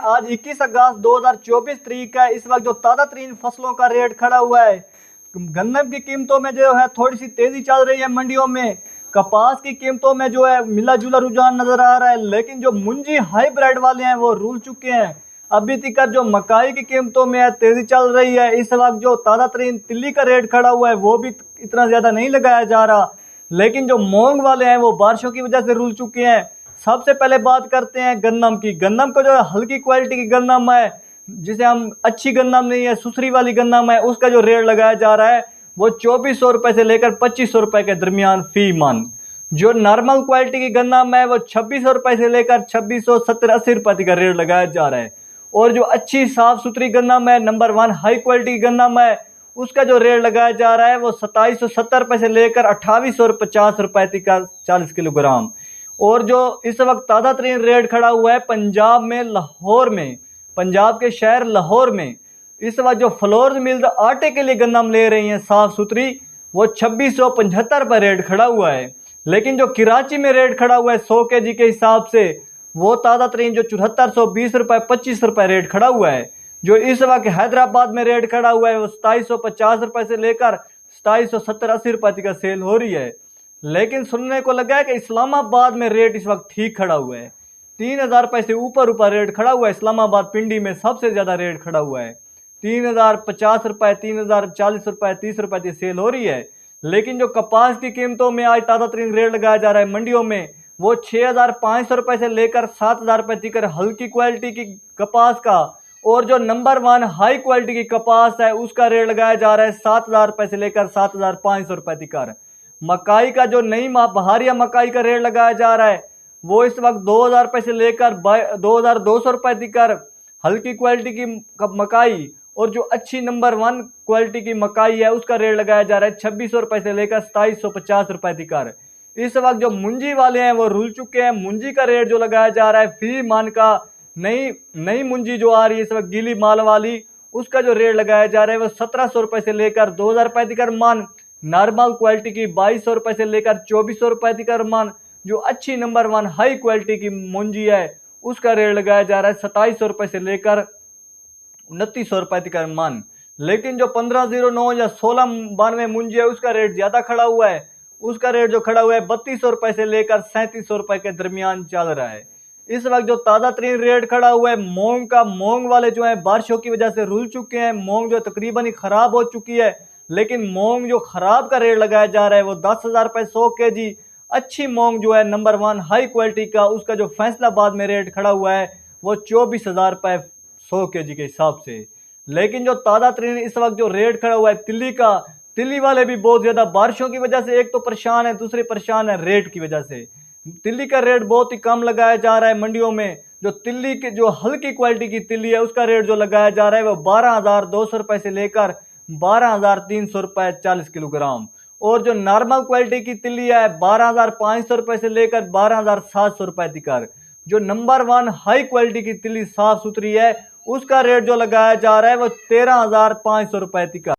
आज 21 अगस्त 2024 तारीख है। इस वक्त जो ताज़ा तरीन फसलों का रेट खड़ा हुआ है, गन्नम की कीमतों में जो है थोड़ी सी तेजी चल रही है मंडियों में। कपास की कीमतों में जो है मिला जुला रुझान नजर आ रहा है, लेकिन जो मुंजी हाईब्रिड वाले हैं वो रुल चुके हैं। अभी तक जो मकाई की कीमतों में है तेजी चल रही है। इस वक्त जो ताज़ा तरीन तिल्ली का रेट खड़ा हुआ है वो भी इतना ज़्यादा नहीं लगाया जा रहा, लेकिन जो मूंग वाले हैं वो बारिशों की वजह से रुल चुके हैं। सबसे पहले बात करते हैं गन्नम की। गन्नम को जो हल्की क्वालिटी की गन्नम है, जिसे हम अच्छी गन्नम नहीं है सुसरी वाली गन्नम है, उसका जो रेट लगाया जा रहा है वो 2400 रुपये से लेकर 2500 रुपये के दरमियान फी मन। जो नॉर्मल क्वालिटी की गन्नम है वो 2600 रुपये से लेकर 2670-80 रुपये का रेट लगाया जा रहा है। और जो अच्छी साफ सुथरी गन्नम है, नंबर 1 हाई क्वालिटी की गन्नम है, उसका जो रेट लगाया जा रहा है वो 2770 रुपये से लेकर 2850 रुपये तक का 40 किलोग्राम। और जो इस वक्त ताज़ा तरीन रेट खड़ा हुआ है पंजाब में, लाहौर में, पंजाब के शहर लाहौर में, इस वक्त जो फ्लोर मिल्स आटे के लिए गन्नम ले रही हैं साफ़ सुथरी, वो 2675 रुपये रेट खड़ा हुआ है। लेकिन जो कराची में रेट खड़ा हुआ है 100 kg के हिसाब से, वो ताज़ा तरीन जो 7420 रुपये 25 रुपये रेट खड़ा हुआ है। जो इस वक्त हैदराबाद में रेट खड़ा हुआ है वो 2750 रुपये से लेकर 2770-80 रुपये तक का सेल हो रही है। लेकिन सुनने को लगा है कि इस्लामाबाद में रेट इस वक्त ठीक खड़ा हुआ है, 3000 रुपये से ऊपर रेट खड़ा हुआ है। इस्लामाबाद पिंडी में सबसे ज़्यादा रेट खड़ा हुआ है, 3050 रुपये, 3040 रुपये, 30 रुपये की सेल हो रही है। लेकिन जो कपास की कीमतों में आज ताज़ा तरीन रेट लगाया जा रहा है मंडियों में, वो 6500 रुपये से लेकर 7000 रुपये तक हल्की क्वालिटी की कपास का। और जो नंबर 1 हाई क्वालिटी की कपास है उसका रेट लगाया जा रहा है 7000 रुपये से लेकर 7500 रुपये तक। मकाई का जो नई बहारिया मकाई का रेट लगाया जा रहा है वो इस वक्त 2000 रुपये से लेकर 2200 रुपये तक हल्की क्वालिटी की मकाई। और जो अच्छी नंबर 1 क्वालिटी की मकाई है उसका रेट लगाया जा रहा है 2600 रुपये से लेकर 2750 रुपये तक। इस वक्त जो मुंजी वाले हैं वो रुल चुके हैं। मुंजी का रेट जो लगाया जा रहा है फी मन का, नई मुंजी जो आ रही है इस वक्त गीली माल वाली, उसका जो रेट लगाया जा रहा है वो 1700 रुपये से लेकर 2000 रुपये तक मन। नॉर्मल क्वालिटी की 2200 रुपये से लेकर 2400 रुपये तक मन। जो अच्छी नंबर 1 हाई क्वालिटी की मुंजी है उसका रेट लगाया जा रहा है 2700 रुपये से लेकर 2900 रुपये तक मन। लेकिन जो 1509 या 1692 मुंजी है उसका रेट ज़्यादा खड़ा हुआ है, उसका रेट जो खड़ा हुआ है 3200 रुपये से लेकर 3700 रुपये के दरमियान चल रहा है। इस वक्त जो ताज़ा तरीन रेट खड़ा हुआ है मूंग का, मूंग वाले जो है बारिशों की वजह से रुल चुके हैं, मूंग जो तकरीबन ही ख़राब हो चुकी है। लेकिन मूंग जो ख़राब का रेट लगाया जा रहा है वो 10,000 रुपये 100 kg। अच्छी मूंग जो है नंबर 1 हाई क्वालिटी का, उसका जो फैसलाबाद में रेट खड़ा हुआ है वो 24,000 रुपये 100 kg के हिसाब से। लेकिन जो ताज़ा तरीन इस वक्त जो रेट खड़ा हुआ है तिल्ली का, तिल्ली वाले भी बहुत ज़्यादा बारिशों की वजह से एक तो परेशान है, दूसरे परेशान है रेट की वजह से। तिल्ली का रेट बहुत ही कम लगाया जा रहा है मंडियों में। जो तिल्ली की जो हल्की क्वालिटी की तिल्ली है उसका रेट जो लगाया जा रहा है वो 12,200 रुपये से लेकर 12,300 रुपये 40 किलोग्राम। और जो नॉर्मल क्वालिटी की तिल्ली है 12,500 रुपये से लेकर 12,700 रुपये तक। जो नंबर 1 हाई क्वालिटी की तिल्ली साफ़ सुथरी है उसका रेट जो लगाया जा रहा है वो 13,500 रुपये तक।